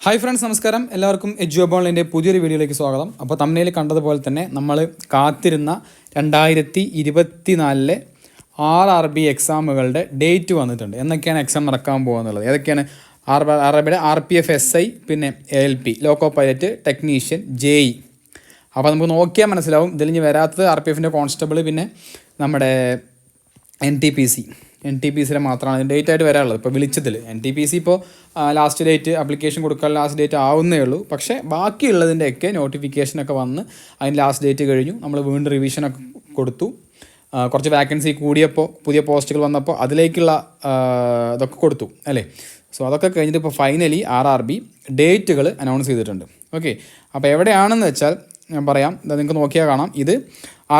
Hi friends, നമസ്കാരം. എല്ലാവർക്കും എഡ്യൂബ് ഓൺലൈൻ്റെ പുതിയൊരു വീഡിയോയിലേക്ക് സ്വാഗതം. അപ്പോൾ തമ്മിൽ കണ്ടതുപോലെ തന്നെ നമ്മൾ കാത്തിരുന്ന 2024 RRB എക്സാമുകളുടെ ഡേറ്റ് വന്നിട്ടുണ്ട്. എന്നൊക്കെയാണ് എക്സാം നടക്കാൻ പോകുന്നത്, ഏതൊക്കെയാണ്? RRBയുടെ RPF SI, പിന്നെ ALP loco pilot technician, JE. അപ്പോൾ നമുക്ക് നോക്കിയാൽ മനസ്സിലാവും. ഇതിൽ ഇനി വരാത്തത് RPFൻ്റെ കോൺസ്റ്റബിൾ, പിന്നെ നമ്മുടെ NTPCയുടെ മാത്രമാണ് അതിൻ്റെ ഡേറ്റ് ആയിട്ട് വരാനുള്ളത്. ഇപ്പോൾ വിളിച്ചതിൽ NTPC ഇപ്പോൾ ലാസ്റ്റ് ഡേറ്റ് അപ്ലിക്കേഷൻ കൊടുക്കാൻ ലാസ്റ്റ് ഡേറ്റ് ആവുന്നേ ഉള്ളൂ. പക്ഷേ ബാക്കിയുള്ളതിൻ്റെയൊക്കെ നോട്ടിഫിക്കേഷനൊക്കെ വന്ന് അതിന് ലാസ്റ്റ് ഡേറ്റ് കഴിഞ്ഞു. നമ്മൾ വീണ്ടും റിവിഷനൊക്കെ കൊടുത്തു. കുറച്ച് വാക്കൻസി കൂടിയപ്പോൾ, പുതിയ പോസ്റ്റുകൾ വന്നപ്പോൾ അതിലേക്കുള്ള ഇതൊക്കെ കൊടുത്തു അല്ലേ. സോ അതൊക്കെ കഴിഞ്ഞിട്ട് ഇപ്പോൾ ഫൈനലി RRB ഡേറ്റുകൾ അനൗൺസ് ചെയ്തിട്ടുണ്ട്. ഓക്കെ, അപ്പോൾ എവിടെയാണെന്ന് വെച്ചാൽ ഞാൻ പറയാം. നിങ്ങൾക്ക് നോക്കിയാൽ കാണാം. ഇത്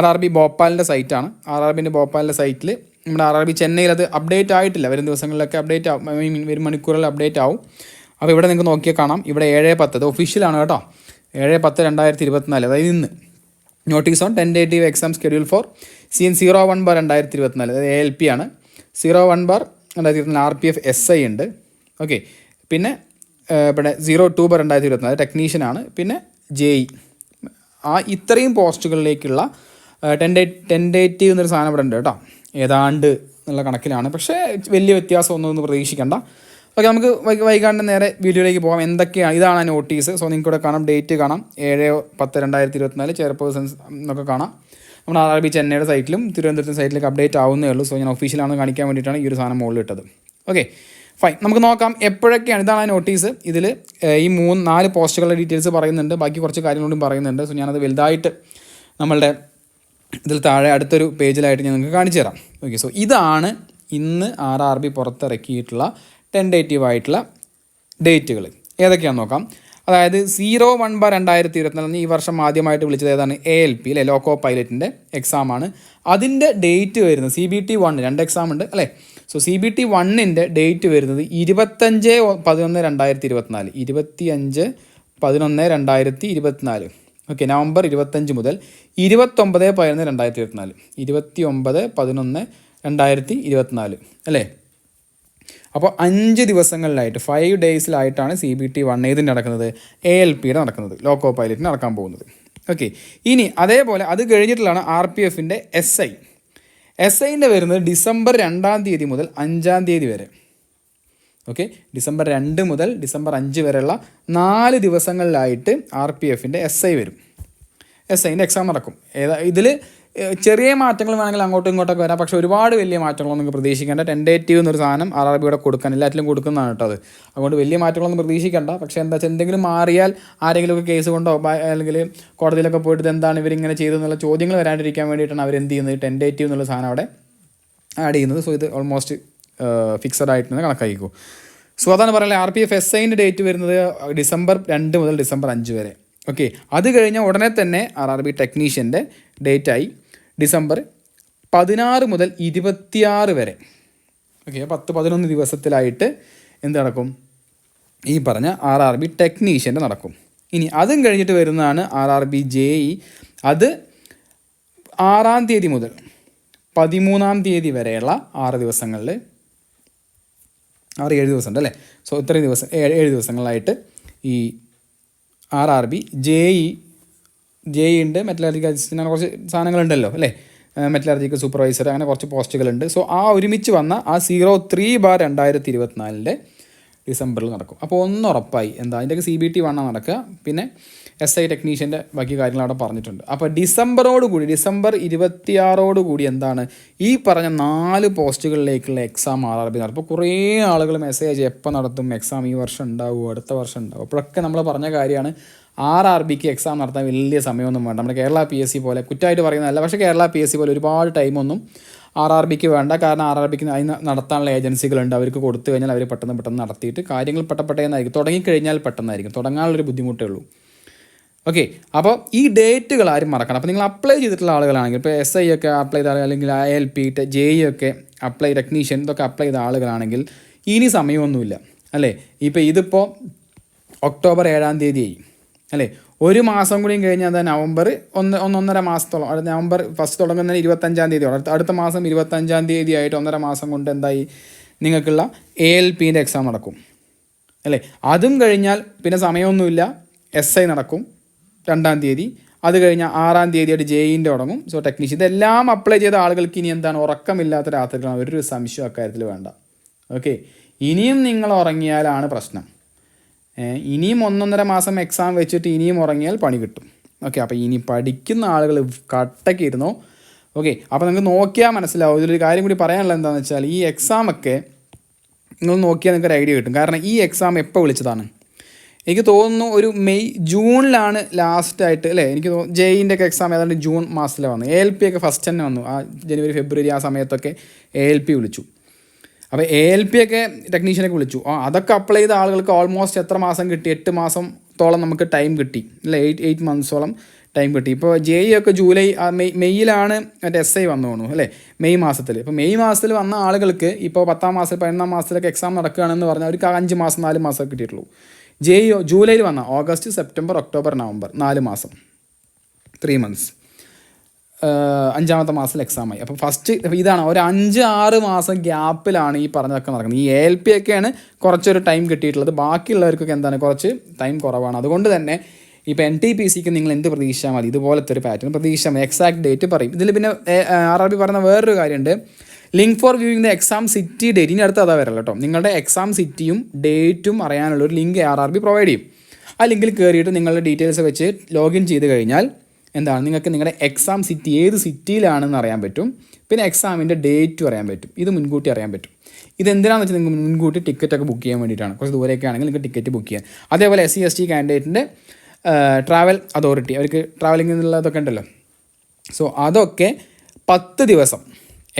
RRB ഭോപ്പാലിൻ്റെ സൈറ്റാണ്. RRBൻ്റെ ഭോപ്പാലിൻ്റെ സൈറ്റിൽ നമ്മുടെ RRB ചെന്നൈയിൽ അത് അപ്ഡേറ്റ് ആയിട്ടില്ല. വരും ദിവസങ്ങളിലൊക്കെ അപ്ഡേറ്റ് ആവും, വരും മണിക്കൂറിൽ അപ്ഡേറ്റ് ആവും. അപ്പോൾ ഇവിടെ നിങ്ങൾക്ക് നോക്കിയാൽ കാണാം. ഇവിടെ 7/10, അത് ഒഫീഷ്യലാണ് കേട്ടോ. 7/10/2024, അതായത് ഇന്ന്. Notice on tentative exam schedule four CN 01/2024, അതായത് ALP ആണ്. 01/2024 RPF SI ഉണ്ട്. ഓക്കെ, പിന്നെ ഇവിടെ 02/2024 ടെക്നീഷ്യനാണ്, പിന്നെ JE. ഇത്രയും പോസ്റ്റുകളിലേക്കുള്ള ടെൻറ്റേറ്റീവ് എന്നൊരു സാധനം ഇവിടെ ഉണ്ട് കേട്ടോ. ഏതാണ്ട് എന്നുള്ള കണക്കിലാണ്, പക്ഷേ വലിയ വ്യത്യാസമൊന്നും പ്രതീക്ഷിക്കേണ്ട. ഓക്കെ, നമുക്ക് വൈകാണ്ട് നേരെ വീഡിയോയിലേക്ക് പോകാം. എന്തൊക്കെയാണ്, ഇതാണ് നോട്ടീസ്. സോ നിങ്ങൾക്ക് ഇവിടെ കാണാം, ഡേറ്റ് കാണാം. 7/10/2024 ചെയർപേഴ്സൺസ് എന്നൊക്കെ കാണാം. നമ്മുടെ RRB ചെന്നൈയുടെ സൈറ്റിലും തിരുവനന്തപുരത്തെ സൈറ്റിലേക്ക് അപ്ഡേറ്റ് ആവുന്നേ ഉള്ളൂ. സോ ഞാൻ ഒഫീഷ്യലാണെന്ന് കാണിക്കാൻ വേണ്ടിയിട്ടാണ് ഈ ഒരു സാധനം മുകളിൽ ഇട്ടത്. ഓക്കെ ഫൈൻ, നമുക്ക് നോക്കാം എപ്പോഴൊക്കെയാണ്. ഇതാണ് നോട്ടീസ്. ഇതിൽ ഈ 4 പോസ്റ്റുകളുടെ ഡീറ്റെയിൽസ് പറയുന്നുണ്ട്, ബാക്കി കുറച്ച് കാര്യങ്ങളോടും പറയുന്നുണ്ട്. സോ ഞാനത് വലുതായിട്ട് നമ്മളുടെ ഇതിൽ താഴെ അടുത്തൊരു പേജിലായിട്ട് ഞാൻ നിങ്ങൾക്ക് കാണിച്ചു തരാം. ഓക്കെ, സോ ഇതാണ് ഇന്ന് RRB പുറത്തിറക്കിയിട്ടുള്ള ടെൻറ്റേറ്റീവ് ആയിട്ടുള്ള ഡേറ്റുകൾ. ഏതൊക്കെയാണെന്ന് നോക്കാം. അതായത് 01/2024 ഈ വർഷം ആദ്യമായിട്ട് വിളിച്ചത് ഏതാണ്? ALP അല്ലേ, ലോക്കോ പൈലറ്റിൻ്റെ എക്സാമാണ്. അതിൻ്റെ ഡേറ്റ് വരുന്നത് CBT 1, 2 എക്സാം ഉണ്ട് അല്ലേ. സോ CBT 1ൻ്റെ ഡേറ്റ് വരുന്നത് 25/11/2024, 25/11/2024. ഓക്കെ, നവംബർ 25 മുതൽ 29/11/2024, 29/11/2024 അല്ലേ. അപ്പോൾ 5 ദിവസങ്ങളിലായിട്ട് 5 ഡേയ്സിലായിട്ടാണ് CBT 1 ഏതിൻ്റെ നടക്കുന്നത്? ALPയുടെ നടക്കുന്നത്, ലോക്കോ പൈലറ്റിന് നടക്കാൻ പോകുന്നത്. ഓക്കെ, ഇനി അതേപോലെ അത് കഴിഞ്ഞിട്ടുള്ളതാണ് RPFൻ്റെ SIൻ്റെ വരുന്നത് ഡിസംബർ 2 മുതൽ 5 വരെ. ഓക്കെ, ഡിസംബർ 2 മുതൽ ഡിസംബർ 5 വരെയുള്ള 4 ദിവസങ്ങളിലായിട്ട് RPFൻ്റെ SI വരും. SIൻ്റെ എക്സാം നടക്കും. ഇതിൽ ചെറിയ മാറ്റങ്ങൾ വേണമെങ്കിൽ അങ്ങോട്ടും ഇങ്ങോട്ടൊക്കെ വരാം, പക്ഷേ ഒരുപാട് വലിയ മാറ്റങ്ങളൊന്നും നിങ്ങൾക്ക് പ്രതീക്ഷിക്കേണ്ട. ടെൻറ്റേറ്റീവ് എന്നൊരു സാധനം RRBയുടെ കൊടുക്കാൻ എല്ലാറ്റിലും കൊടുക്കുന്നതാണ് കേട്ടോ അത്. അതുകൊണ്ട് വലിയ മാറ്റങ്ങളൊന്നും പ്രതീക്ഷിക്കേണ്ട. പക്ഷേ എന്താ വെച്ചാൽ എന്തെങ്കിലും മാറിയാൽ ആരെങ്കിലുമൊക്കെ കേസ് കൊണ്ടോ അല്ലെങ്കിൽ കോടതിയിലൊക്കെ പോയിട്ട് എന്താണ് ഇവരിങ്ങനെ ചെയ്തതെന്നുള്ള ചോദ്യങ്ങൾ വരാണ്ടിരിക്കാൻ വേണ്ടിയിട്ടാണ് അവരെന്ത് ചെയ്യുന്നത്, ടെൻറ്റേറ്റീവ് എന്നുള്ള സാധനം അവിടെ ആഡ് ചെയ്യുന്നത്. സോ ഇത് ഓൾമോസ്റ്റ് ഫിക്സഡ് ആയിട്ട് തന്നെ കണക്കാക്കിക്കോ. സോ അതാണ് പറയുന്നത്. RPF SIൻ്റെ ഡേറ്റ് വരുന്നത് ഡിസംബർ 2 മുതൽ ഡിസംബർ 5 വരെ. ഓക്കെ, അത് കഴിഞ്ഞാൽ ഉടനെ തന്നെ RRB ടെക്നീഷ്യൻ്റെ ഡേറ്റായി ഡിസംബർ 16 മുതൽ 26 വരെ. ഓക്കെ, 10-11 ദിവസത്തിലായിട്ട് എന്ത് നടക്കും? ഈ പറഞ്ഞ RRB ടെക്നീഷ്യൻ്റെ നടക്കും. ഇനി അതും കഴിഞ്ഞിട്ട് വരുന്നതാണ് RRB JE. അത് 6 മുതൽ 13 വരെയുള്ള 6 ദിവസങ്ങളിൽ, 6-7 ദിവസം ഉണ്ട് അല്ലേ. സോ ഇത്രയും ദിവസം 7 ദിവസങ്ങളിലായിട്ട് ഈ RRB JE ഉണ്ട്. മെറ്റലർജിക്കൽ അസിസ്റ്റൻ്റ്, അങ്ങനെ കുറച്ച് സാധനങ്ങളുണ്ടല്ലോ അല്ലേ. മെറ്റലർജിക്കൽ സൂപ്പർവൈസർ, അങ്ങനെ കുറച്ച് പോസ്റ്റുകളുണ്ട്. സോ ഒരുമിച്ച് വന്ന 03/2024 ഡിസംബറിൽ നടക്കും. അപ്പോൾ ഉറപ്പായി എന്താ, അതിൻ്റെയൊക്കെ CBT 1 നടക്കുക. പിന്നെ SI ടെക്നീഷ്യൻ്റെ ബാക്കി കാര്യങ്ങൾ അവിടെ പറഞ്ഞിട്ടുണ്ട്. അപ്പോൾ ഡിസംബർ 26 എന്താണ് ഈ പറഞ്ഞ 4 പോസ്റ്റുകളിലേക്കുള്ള എക്സാം RRB നടത്തും. അപ്പോൾ കുറേ ആളുകൾ മെസ്സേജ് എപ്പോൾ നടത്തും എക്സാം, ഈ വർഷം ഉണ്ടാവുമോ, അടുത്ത വർഷം ഉണ്ടാവും. അപ്പോഴൊക്കെ നമ്മൾ പറഞ്ഞ കാര്യമാണ്, RRBക്ക് എക്സാം നടത്താൻ വലിയ സമയമൊന്നും വേണ്ട. നമ്മുടെ കേരള PSC പോലെ, കുറ്റമായിട്ട് പറയുന്നതല്ല, പക്ഷേ കേരള PSC പോലെ ഒരുപാട് ടൈമൊന്നും RRBക്ക് വേണ്ട. കാരണം RRBക്ക് അതിന് നടത്താനുള്ള ഏജൻസികളുണ്ട്. അവർക്ക് കൊടുത്തു കഴിഞ്ഞാൽ അവർ പെട്ടെന്ന് നടത്തിയിട്ട് കാര്യങ്ങൾ പെട്ടെന്നായിരിക്കും. തുടങ്ങിക്കഴിഞ്ഞാൽ പെട്ടെന്നായിരിക്കും, തുടങ്ങാനുള്ളൊരു ബുദ്ധിമുട്ടേ ഉള്ളൂ. ഓക്കെ, അപ്പോൾ ഈ ഡേറ്റുകൾ ആരും മറക്കണം. അപ്പോൾ നിങ്ങൾ അപ്ലൈ ചെയ്തിട്ടുള്ള ആളുകളാണെങ്കിൽ, ഇപ്പോൾ SI ഒക്കെ അപ്ലൈ ചെയ്ത, അല്ലെങ്കിൽ ALP JE ഒക്കെ അപ്ലൈ, ടെക്നീഷ്യൻ ഇതൊക്കെ അപ്ലൈ ചെയ്ത ആളുകളാണെങ്കിൽ ഇനി സമയമൊന്നുമില്ല അല്ലേ. ഇതിപ്പോൾ ഒക്ടോബർ 7 അല്ലേ. ഒരു മാസം കൂടിയും കഴിഞ്ഞാൽ അത് നവംബർ 1.5 മാസത്തോളം, നവംബർ 1 തുടങ്ങുന്നതിന് 25 അടുത്ത മാസം 25 ആയിട്ട് 1.5 മാസം കൊണ്ട് എന്തായി നിങ്ങൾക്കുള്ള ALPൻ്റെ എക്സാം നടക്കും. അല്ലേ. അതും കഴിഞ്ഞാൽ പിന്നെ സമയമൊന്നുമില്ല, SI നടക്കും 2-ാം തീയതി. അത് കഴിഞ്ഞാൽ 6-ാം തീയതിയായിട്ട് JEE തുടങ്ങും. സോ ടെക്നീഷ്യൻ ഇതെല്ലാം അപ്ലൈ ചെയ്ത ആളുകൾക്ക് ഇനി എന്താണ് ഉറക്കമില്ലാത്ത രാത്രികളാണ്, ഒരു സംശയം അക്കാര്യത്തിൽ വേണ്ട. ഓക്കെ, ഇനിയും നിങ്ങൾ ഉറങ്ങിയാലാണ് പ്രശ്നം. ഇനിയും 1.5 മാസം എക്സാം വെച്ചിട്ട് ഇനിയും ഉറങ്ങിയാൽ പണി കിട്ടും. ഓക്കെ, അപ്പോൾ ഇനി പഠിക്കുന്ന ആളുകൾ കട്ടയ്ക്ക് ഇരുന്നോ. ഓക്കെ, അപ്പോൾ നിങ്ങൾക്ക് നോക്കിയാൽ മനസ്സിലാവും. ഇതിലൊരു കാര്യം കൂടി പറയാനുള്ളത് എന്താണെന്ന് വെച്ചാൽ, ഈ എക്സാമൊക്കെ നിങ്ങൾ നോക്കിയാൽ നിങ്ങൾക്ക് ഒരു ഐഡിയ കിട്ടും. കാരണം ഈ എക്സാം എപ്പോൾ വിളിച്ചതാണ്? എനിക്ക് തോന്നുന്നു ഒരു ജൂണിലാണ് ലാസ്റ്റായിട്ട് അല്ലേ. എനിക്ക് തോന്നുന്നു JEE ഒക്കെ എക്സാം ഏതാണ്ട് ജൂൺ മാസത്തിലാണ് വന്നു. ALP ഒക്കെ ഫസ്റ്റ് തന്നെ വന്നു. ആ ജനുവരി ഫെബ്രുവരി ആ സമയത്തൊക്കെ ALP വിളിച്ചു. അപ്പോൾ ALP ഒക്കെ ടെക്നീഷ്യനൊക്കെ വിളിച്ചു. അതൊക്കെ അപ്ലൈ ചെയ്ത ആളുകൾക്ക് ഓൾമോസ്റ്റ് എത്ര മാസം കിട്ടി? 8 മാസത്തോളം നമുക്ക് ടൈം കിട്ടി അല്ലേ. 8 മന്ത്സോളം ടൈം കിട്ടി. ഇപ്പോൾ JEE ഒക്കെ ജൂലൈ മെയ്യിലാണ് മറ്റേ SI വന്നു തോന്നുന്നു അല്ലേ, മെയ് മാസത്തിൽ. ഇപ്പോൾ മെയ് മാസത്തിൽ വന്ന ആളുകൾക്ക് ഇപ്പോൾ 10-ാം മാസത്തിൽ 11-ാം മാസത്തിലൊക്കെ എക്സാം നടക്കുകയാണെന്ന് പറഞ്ഞാൽ അവർക്ക് 5 മാസം 4 മാസം കിട്ടിയിട്ടുള്ളൂ. JEE ജൂലൈയിൽ വന്ന ഓഗസ്റ്റ് സെപ്റ്റംബർ ഒക്ടോബർ നവംബർ 4 മാസം, 3 months. 5-ാമത്തെ മാസത്തിൽ എക്സാമായി. അപ്പോൾ ഫസ്റ്റ് ഇതാണ് ഒരു 5-6 മാസം ഗ്യാപ്പിലാണ് ഈ പറഞ്ഞതൊക്കെ നടക്കുന്നത്. ഈ ALP ഒക്കെയാണ് കുറച്ചൊരു ടൈം കിട്ടിയിട്ടുള്ളത്. ബാക്കിയുള്ളവർക്കൊക്കെ എന്താണ് കുറച്ച് ടൈം കുറവാണ്. അതുകൊണ്ട് തന്നെ ഇപ്പോൾ NTPCക്ക് നിങ്ങൾ എന്ത് പ്രതീക്ഷിച്ചാൽ മതി, ഇതുപോലത്തെ ഒരു പാറ്റേൺ പ്രതീക്ഷിച്ചാൽ മതി. എക്സാക്ട് ഡേറ്റ് പറയും. ഇതിൽ പിന്നെ RRB പറയുന്ന വേറൊരു കാര്യമുണ്ട്, link for viewing the exam city date. ഇനി അടുത്ത് അതാ വരല്ലോ കേട്ടോ. നിങ്ങളുടെ എക്സാം സിറ്റിയും ഡേറ്റും അറിയാനുള്ളൊരു ലിങ്ക് RRB പ്രൊവൈഡ് ചെയ്യും. ആ ലിങ്കിൽ കയറിയിട്ട് നിങ്ങളുടെ ഡീറ്റെയിൽസ് വെച്ച് ലോഗിൻ ചെയ്ത് കഴിഞ്ഞാൽ എന്താണ് നിങ്ങൾക്ക് നിങ്ങളുടെ എക്സാം സിറ്റി ഏത് സിറ്റിയിലാണെന്ന് അറിയാൻ പറ്റും. പിന്നെ എക്സാമിൻ്റെ ഡേറ്റും അറിയാൻ പറ്റും. ഇത് മുൻകൂട്ടി അറിയാൻ പറ്റും. ഇതെന്തിനാണെന്ന് വെച്ചാൽ നിങ്ങൾക്ക് മുൻകൂട്ടി ടിക്കറ്റൊക്കെ ബുക്ക് ചെയ്യാൻ വേണ്ടിയിട്ടാണ്. കുറച്ച് ദൂരെയൊക്കെ ആണെങ്കിൽ നിങ്ങൾക്ക് ടിക്കറ്റ് ബുക്ക് ചെയ്യാൻ. അതേപോലെ SC ST കാൻഡിഡേറ്റിൻ്റെ ട്രാവൽ അതോറിറ്റി, അവർക്ക് ട്രാവലിംഗ് എന്നുള്ളതൊക്കെ ഉണ്ടല്ലോ. സോ അതൊക്കെ 10 ദിവസം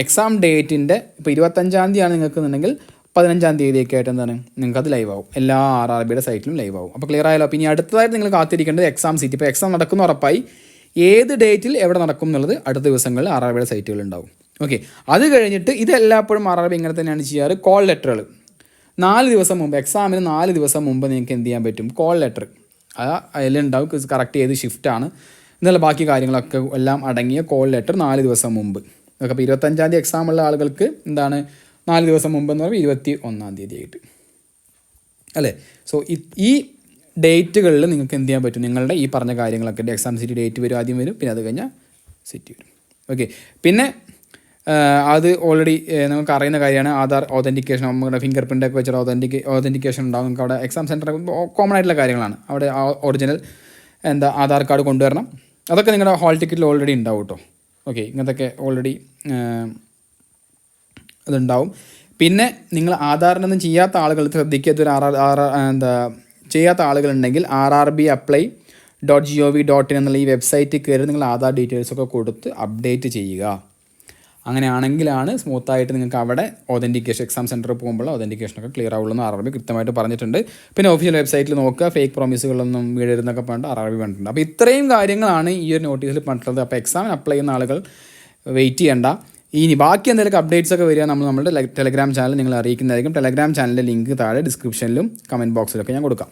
എക്സാം ഡേറ്റിൻ്റെ ഇപ്പോൾ 25-ാം തീയതിയാണ് നിങ്ങൾക്കെന്നുണ്ടെങ്കിൽ 15-ാം തീയതിയൊക്കെ ആയിട്ട് എന്താണ് നിങ്ങൾക്കത് ലൈവ് ആവും. എല്ലാ RRBയുടെ സൈറ്റിലും ലൈവ് ആവും. അപ്പോൾ ക്ലിയർ ആയാലോ. അപ്പോൾ ഇനി അടുത്തതായിട്ട് നിങ്ങൾ കാത്തിരിക്കേണ്ടത് എക്സാം സീറ്റ്. ഇപ്പോൾ എക്സാം നടക്കുന്ന ഉറപ്പായി, ഏത് ഡേറ്റിൽ എവിടെ നടക്കും എന്നുള്ളത് അടുത്ത ദിവസങ്ങളിൽ RRBയുടെ സൈറ്റുകൾ ഉണ്ടാവും. ഓക്കെ, അത് കഴിഞ്ഞിട്ട് ഇതെല്ലാപ്പോഴും RRB ഇങ്ങനെ തന്നെയാണ് ചെയ്യാറ്. കോൾ ലെറ്ററുകൾ 4 ദിവസം മുമ്പ്, എക്സാമിന് 4 ദിവസം മുമ്പ് നിങ്ങൾക്ക് എന്ത് ചെയ്യാൻ പറ്റും, കോൾ ലെറ്റർ അതിലുണ്ടാവും. കറക്റ്റ് ഏത് ഷിഫ്റ്റാണ് എന്നുള്ള ബാക്കി കാര്യങ്ങളൊക്കെ എല്ലാം അടങ്ങിയ കോൾ ലെറ്റർ 4 ദിവസം മുമ്പ്. ഓക്കെ, അപ്പോൾ 25-ാം തീയതി എക്സാം ഉള്ള ആളുകൾക്ക് എന്താണ് 4 ദിവസം മുമ്പ് എന്ന് പറയുമ്പോൾ 21-ാം തീയതി ആയിട്ട് അല്ലേ. സോ ഈ ഡേറ്റുകളിൽ നിങ്ങൾക്ക് എന്ത് ചെയ്യാൻ പറ്റും, നിങ്ങളുടെ ഈ പറഞ്ഞ കാര്യങ്ങളൊക്കെ എക്സാം സിറ്റി ഡേറ്റ് വരും, ആദ്യം വരും, പിന്നെ അത് കഴിഞ്ഞാൽ സിറ്റി വരും. ഓക്കെ, പിന്നെ അത് ഓൾറെഡി നമുക്ക് അറിയുന്ന കാര്യമാണ്. ആധാർ ഓതൻറ്റിക്കേഷൻ, നമ്മുടെ ഫിംഗർ പ്രിൻ്റൊക്കെ വെച്ചിട്ട് ഓതൻറ്റിക്കേഷൻ ഉണ്ടാകും. നമുക്ക് അവിടെ എക്സാം സെൻറ്റർ കോമൺ ആയിട്ടുള്ള കാര്യങ്ങളാണ്. അവിടെ ഒറിജിനൽ ആധാർ കാർഡ് കൊണ്ടുവരണം. അതൊക്കെ നിങ്ങളുടെ ഹാൾ ടിക്കറ്റിൽ ഓൾറെഡി ഉണ്ടാവും കേട്ടോ. ഓക്കെ, ഇങ്ങനത്തൊക്കെ ഓൾറെഡി അതുണ്ടാവും. പിന്നെ നിങ്ങൾ ആധാറിനൊന്നും ചെയ്യാത്ത ആളുകൾ ശ്രദ്ധിക്കുക. ഇതൊരു ചെയ്യാത്ത ആളുകളുണ്ടെങ്കിൽ rrbapply.gov.in എന്നുള്ള ഈ വെബ്സൈറ്റിൽ കയറി നിങ്ങൾ ആധാർ ഡീറ്റെയിൽസൊക്കെ കൊടുത്ത് അപ്ഡേറ്റ് ചെയ്യുക. അങ്ങനെയാണെങ്കിലാണ് സ്മൂത്തായിട്ട് നിങ്ങൾക്ക് അവിടെ ഓതൻറ്റിക്കേഷൻ എക്സാം സെൻറ്ററിൽ പോകുമ്പോൾ ഓതൻറ്റിക്കേഷനൊക്കെ ക്ലിയർ ആവുള്ളൂ എന്ന് RRB കൃത്യമായിട്ട് പറഞ്ഞിട്ടുണ്ട്. പിന്നെ ഒഫീഷ്യൽ വെബ്സൈറ്റിൽ നോക്കുക, ഫേക്ക് പ്രോമിസുകളൊന്നും വീഴരുതെന്നൊക്കെ പറഞ്ഞിട്ട് RRB പറഞ്ഞിട്ടുണ്ട്. അപ്പോൾ ഇത്രയും കാര്യങ്ങളാണ് ഈ ഒരു നോട്ടീസിൽ പറഞ്ഞിട്ടുള്ളത്. അപ്പോൾ എക്സാമിന് അപ്ലൈ ചെയ്യുന്ന ആളുകൾ വെയിറ്റ് ചെയ്യേണ്ട. ഇനി ബാക്കി എന്തെങ്കിലും അപ്ഡേറ്റ്സ് ഒക്കെ വരിക നമ്മുടെ ടെലഗ്രാം ചാനൽ നിങ്ങൾ അറിയിക്കുന്നതായിരിക്കും. ടെലഗ്രാം ചാനലിൻ്റെ ലിങ്ക് താഴെ ഡിസ്ക്രിപ്ഷനിലും കമൻറ്റ് ബോക്സിലൊക്കെ ഞാൻ കൊടുക്കാം.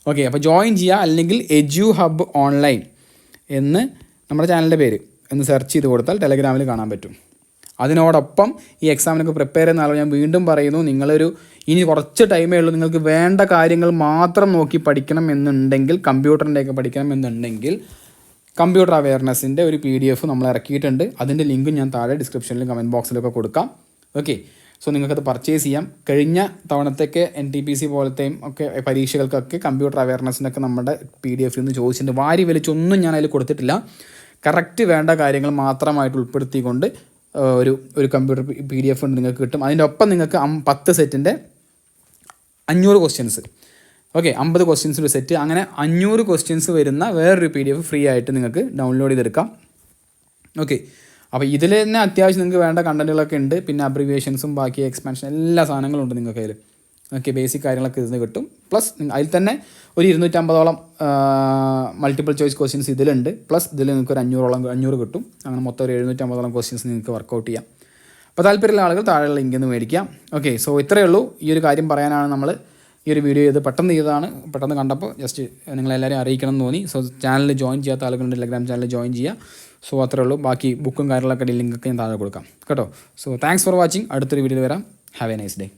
ഓക്കെ, അപ്പോൾ ജോയിൻ ചെയ്യുക. അല്ലെങ്കിൽ EduHub ഓൺലൈൻ എന്ന് നമ്മുടെ ചാനലിൻ്റെ പേര് എന്ന് സെർച്ച് ചെയ്ത് കൊടുത്താൽ ടെലഗ്രാമിൽ കാണാൻ പറ്റും. അതിനോടൊപ്പം ഈ എക്സാമിനൊക്കെ പ്രിപ്പയർ ചെയ്യുന്ന ആളുകൾ ഞാൻ വീണ്ടും പറയുന്നു, ഇനി കുറച്ച് ടൈമേ ഉള്ളൂ. നിങ്ങൾക്ക് വേണ്ട കാര്യങ്ങൾ മാത്രം നോക്കി പഠിക്കണം എന്നുണ്ടെങ്കിൽ, കമ്പ്യൂട്ടറിൻ്റെയൊക്കെ പഠിക്കണം എന്നുണ്ടെങ്കിൽ കമ്പ്യൂട്ടർ അവയർനെസ്സിൻ്റെ ഒരു PDF നമ്മൾ ഇറക്കിയിട്ടുണ്ട്. അതിൻ്റെ ലിങ്കും ഞാൻ താഴെ ഡിസ്ക്രിപ്ഷനിലും കമൻറ്റ് ബോക്സിലൊക്കെ കൊടുക്കാം. ഓക്കെ, സോ നിങ്ങൾക്കത് പർച്ചേസ് ചെയ്യാം. കഴിഞ്ഞ തവണത്തേക്ക് NTPC പോലത്തെയും ഒക്കെ പരീക്ഷകൾക്കൊക്കെ കമ്പ്യൂട്ടർ അവയർനെസ്സിനൊക്കെ നമ്മുടെ PDF നിന്ന് ചോദിച്ചിട്ടുണ്ട്. വാരി വലിച്ചൊന്നും ഞാൻ അതിൽ കൊടുത്തിട്ടില്ല. കറക്റ്റ് വേണ്ട കാര്യങ്ങൾ മാത്രമായിട്ട് ഉൾപ്പെടുത്തിക്കൊണ്ട് ഒരു കമ്പ്യൂട്ടർ PDF ഉണ്ട് നിങ്ങൾക്ക് കിട്ടും. അതിൻ്റെ ഒപ്പം നിങ്ങൾക്ക് 10 സെറ്റിൻ്റെ 500 ക്വസ്റ്റ്യൻസ്. ഓക്കെ, 50 ക്വസ്റ്റ്യൻസിൻ്റെ സെറ്റ്, അങ്ങനെ 500 ക്വസ്റ്റ്യൻസ് വരുന്ന വേറൊരു PDF ഫ്രീ ആയിട്ട് നിങ്ങൾക്ക് ഡൗൺലോഡ് ചെയ്തെടുക്കാം. ഓക്കെ, അപ്പോൾ ഇതിൽ തന്നെ അത്യാവശ്യം നിങ്ങൾക്ക് വേണ്ട കണ്ടൻറ്റുകളൊക്കെ ഉണ്ട്. പിന്നെ അബ്രിവിയേഷൻസും ബാക്കി എക്സ്പാൻഷൻ എല്ലാ സാധനങ്ങളും ഉണ്ട് നിങ്ങൾക്ക് അതിൽ. ഓക്കെ, ബേസിക് കാര്യങ്ങളൊക്കെ ഇതിന് കിട്ടും. പ്ലസ് അതിൽ തന്നെ ഒരു 250ഓളം മൾട്ടിപ്പിൾ ചോയ്സ് ക്വസ്റ്റ്യൻസ് ഇതിലുണ്ട്. പ്ലസ് ഇതിൽ നിങ്ങൾക്ക് ഒരു 500 കിട്ടും. അങ്ങനെ മൊത്തം ഒരു 750ഓളം ക്വസ്റ്റ്യൻസ് നിങ്ങൾക്ക് വർക്കൗട്ട് ചെയ്യാം. അപ്പോൾ താല്പര്യമുള്ള ആളുകൾ താഴെയുള്ള ലിങ്കിൽ നിന്ന് മേടിക്കാം. ഓക്കെ, സോ ഇത്രയേ ഉള്ളൂ. ഈ ഒരു കാര്യം പറയാനാണ് നമ്മൾ ഈ ഒരു വീഡിയോ പെട്ടെന്ന് ചെയ്തതാണ്. പെട്ടെന്ന് കണ്ടപ്പോൾ ജസ്റ്റ് നിങ്ങളെല്ലാവരും അറിയിക്കണം എന്ന് തോന്നി. സോ ചാനലിൽ ജോയിൻ ചെയ്യാത്ത ആളുകളുണ്ട്, ടെലഗ്രാം ചാനലിൽ ജോയിൻ ചെയ്യുക. സോ അത്രേ ഉള്ളൂ. ബാക്കി ബുക്കും കാര്യങ്ങളൊക്കെ ലിങ്കൊക്കെ ഞാൻ താഴെ കൊടുക്കാം കേട്ടോ. So thanks for watching. അടുത്തൊരു വീഡിയോയിൽ വരാം. Have A nice day.